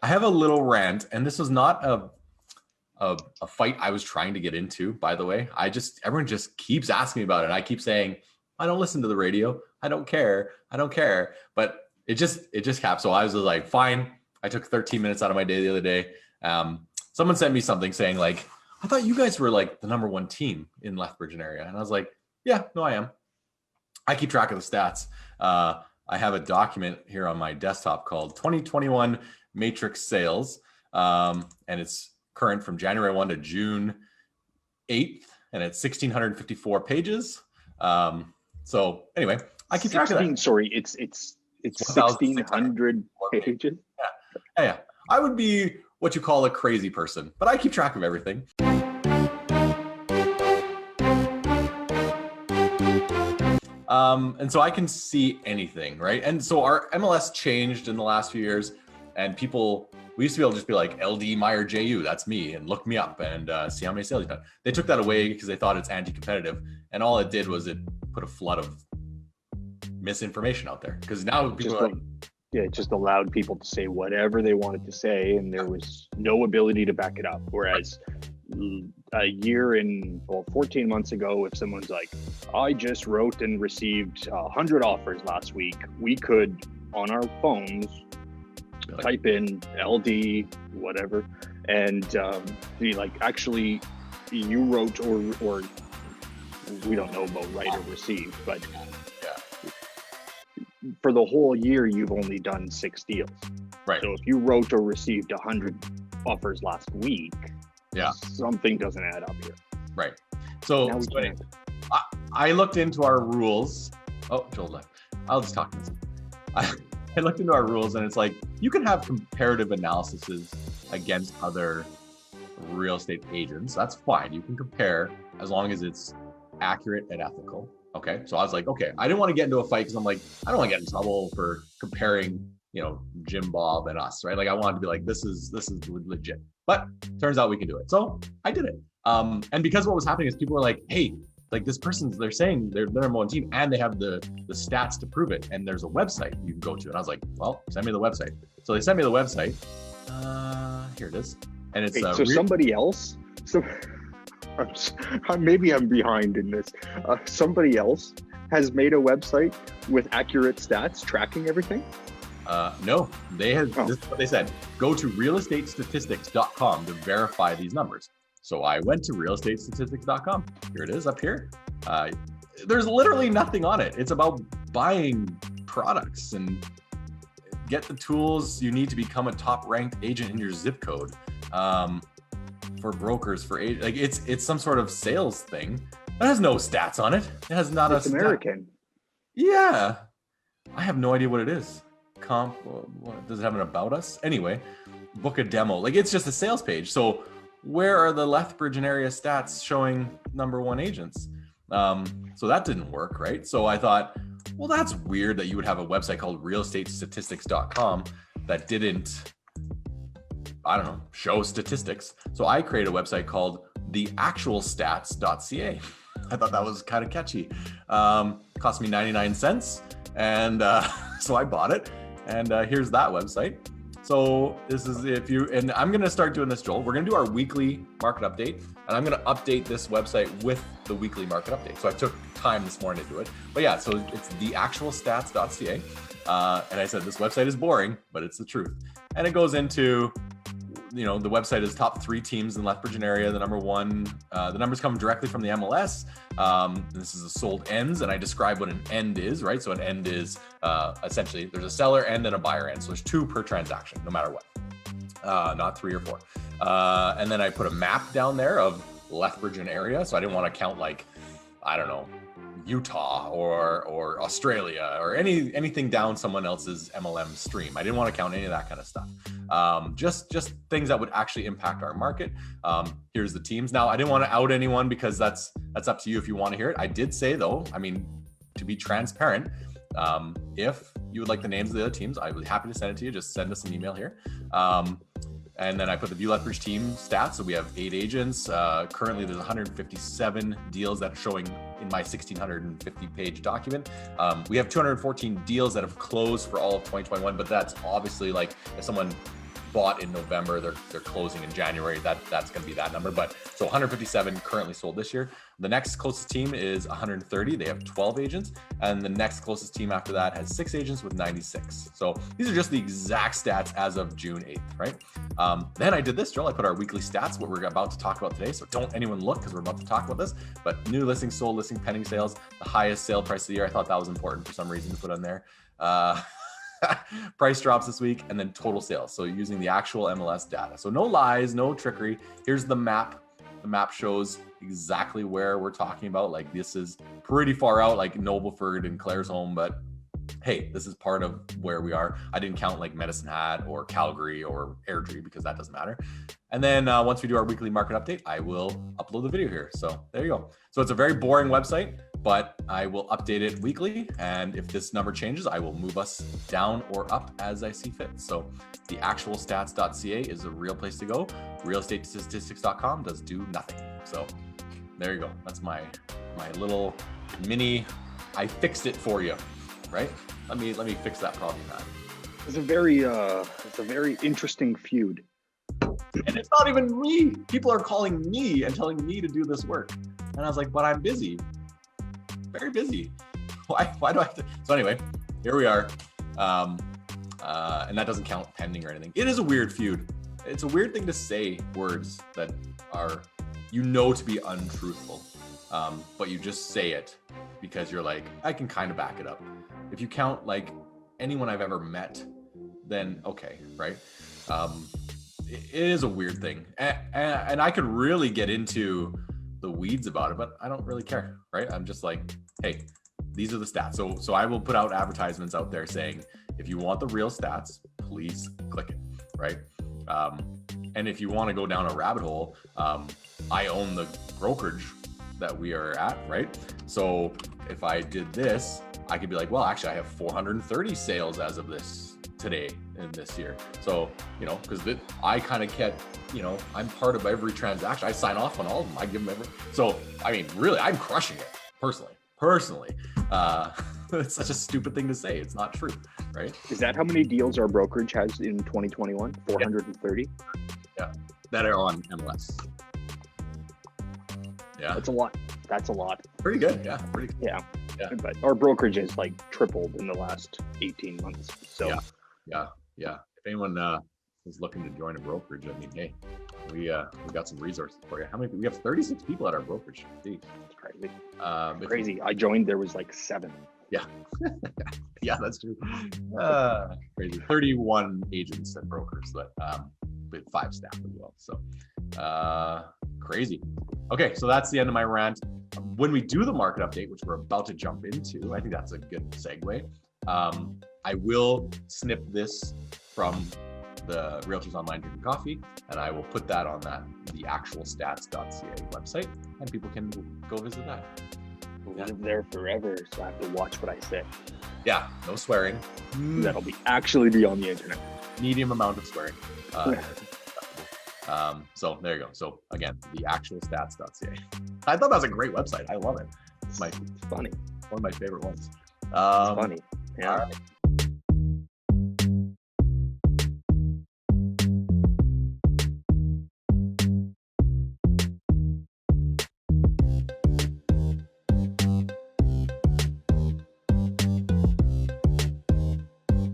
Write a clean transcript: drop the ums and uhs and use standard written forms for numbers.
I have a little rant, and this was not a fight I was trying to get into, by the way. Everyone just keeps asking me about it. And I keep saying, I don't listen to the radio. I don't care. But it just happened. So I was like, fine. I took 13 minutes out of my day the other day. Someone sent me something saying like, I thought you guys were like the number one team in Lethbridge area. And I was like, yeah, no, I am. I keep track of the stats. I have a document here on my desktop called 2021 Matrix Sales. And it's current from January 1 to June 8th. And it's 1,654 pages. So anyway, I keep track of that. Sorry, it's 1,600 pages. Yeah. I would be what you call a crazy person, but I keep track of everything. And so I can see anything, right? And so our MLS changed in the last few years, and we used to be able to just be like LD Myer JU, that's me, and look me up and see how many sales you've done. They took that away because they thought it's anti-competitive, and all it did was it put a flood of misinformation out there. Because now people it just allowed people to say whatever they wanted to say, and there was no ability to back it up. Whereas a year and 14 months ago, if someone's like, I just wrote and received 100 offers last week, we could on our phones type in LD whatever and be like, actually you wrote or we don't know about write or receive, but for the whole year you've only done 6 deals, right? So if you wrote or received 100 offers last week, something doesn't add up here, right? So I looked into our rules. Oh, Joel left. I'll just talk this. I looked into our rules, and it's like you can have comparative analyses against other real estate agents. That's fine. You can compare as long as it's accurate and ethical. Okay. So I was like, okay, I didn't want to get into a fight because I'm like, I don't want to get in trouble for comparing, Jim Bob and us, right? Like I wanted to be like, this is legit. But turns out we can do it. So I did it. And because what was happening is people were like, hey, like this they're saying they're the number one team and they have the stats to prove it. And there's a website you can go to. And I was like, well, send me the website. So they sent me the website. Here it is. And it's somebody else. So maybe I'm behind in this. Somebody else has made a website with accurate stats tracking everything. No, this is what they said. Go to realestatestatistics.com to verify these numbers. So I went to realestatestatistics.com. Here it is up here. There's literally nothing on it. It's about buying products and get the tools you need to become a top-ranked agent in your zip code. For brokers, for agents, like it's some sort of sales thing. It has no stats on it. It has not It's American. Yeah, I have no idea what it is. Does it have an about us? Anyway, book a demo. Like it's just a sales page. So where are the Lethbridge and area stats showing number one agents? So that didn't work, right? So I thought, well, that's weird that you would have a website called realestatestatistics.com that didn't, I don't know, show statistics. So I created a website called theactualstats.ca. I thought that was kind of catchy. Cost me 99 cents. And so I bought it. And here's that website. So this is and I'm going to start doing this, Joel. We're going to do our weekly market update. And I'm going to update this website with the weekly market update. So I took time this morning to do it. But yeah, so it's theactualstats.ca. And I said, this website is boring, but it's the truth. And it goes into, the website is top 3 teams in Lethbridge and area. The number one, the numbers come directly from the MLS. This is a sold ends, and I describe what an end is, right? So an end is essentially there's a seller end and a buyer end. So there's 2 per transaction, no matter what, not 3 or 4. And then I put a map down there of Lethbridge and area. So I didn't want to count Utah or Australia or anything down someone else's MLM stream. I didn't want to count any of that kind of stuff. Just things that would actually impact our market. Here's the teams. Now, I didn't want to out anyone because that's up to you if you want to hear it. I did say though, to be transparent, if you would like the names of the other teams, I would be happy to send it to you. Just send us an email here. And then I put the View Lethbridge team stats. So we have 8 agents. Currently, there's 157 deals that are showing in my 1,650 page document. We have 214 deals that have closed for all of 2021, but that's obviously like if someone bought in November, they're closing in January. That's going to be that number. But so 157 currently sold this year. The next closest team is 130. They have 12 agents, and the next closest team after that has 6 agents with 96. So these are just the exact stats as of June 8th, right? Then I did this, Joel. I put our weekly stats, what we're about to talk about today. So don't anyone look, because we're about to talk about this. But new listings, sold listing, pending sales, the highest sale price of the year. I thought that was important for some reason to put on there. Price drops this week, and then total sales. So using the actual MLS data. So no lies, no trickery. Here's the map. The map shows exactly where we're talking about. Like, this is pretty far out, like Nobleford and Claire's home, but hey, this is part of where we are. I didn't count like Medicine Hat or Calgary or Airdrie because that doesn't matter. And then once we do our weekly market update, I will upload the video here. So there you go. So it's a very boring website, but I will update it weekly. And if this number changes, I will move us down or up as I see fit. So theactualstats.ca is a real place to go. Realestatestatistics.com does do nothing. So there you go. That's my little mini, I fixed it for you, right? Let me fix that problem you had. It's a very interesting feud. And it's not even me. People are calling me and telling me to do this work. And I was like, but I'm busy. Very busy. Why do I have to? So anyway, here we are. And that doesn't count pending or anything. It is a weird feud. It's a weird thing to say words that are, to be untruthful. But you just say it because you're like, I can kind of back it up. If you count like anyone I've ever met, then okay, right? It is a weird thing. And I could really get into the weeds about it, but I don't really care, right? I'm just like, hey, these are the stats. So I will put out advertisements out there saying, if you want the real stats, please click it, right? And if you want to go down a rabbit hole, I own the brokerage that we are at, right? So if I did this, I could be like, well, actually I have 430 sales as of today in this year. So, because I kind of get, I'm part of every transaction. I sign off on all of them. I give them every. So, I mean, really, I'm crushing it personally. It's such a stupid thing to say. It's not true, right? Is that how many deals our brokerage has in 2021? 430? Yeah, that are on MLS. Yeah. That's a lot. Pretty good. Yeah. Pretty good. Yeah. Yeah. But our brokerage has like tripled in the last 18 months. So yeah. If anyone is looking to join a brokerage, I mean, hey, we got some resources for you. How many? We have 36 people at our brokerage. Jeez. It's crazy. Crazy. I joined, there was like 7. Yeah. Yeah, that's true. Crazy. 31 agents and brokers, but with 5 staff as well. So crazy. Okay, so that's the end of my rant. When we do the market update, which we're about to jump into, I think that's a good segue. I will snip this from the Realtors Online Drinking Coffee, and I will put that on theactualstats.ca website, and people can go visit that. We'll live there forever, so I have to watch what I say. Yeah, no swearing. That'll actually be on the internet. Medium amount of swearing. So there you go. So again, theactualstats.ca. I thought that was a great website. I love it. It's funny. One of my favorite ones. It's funny. Yeah. All right.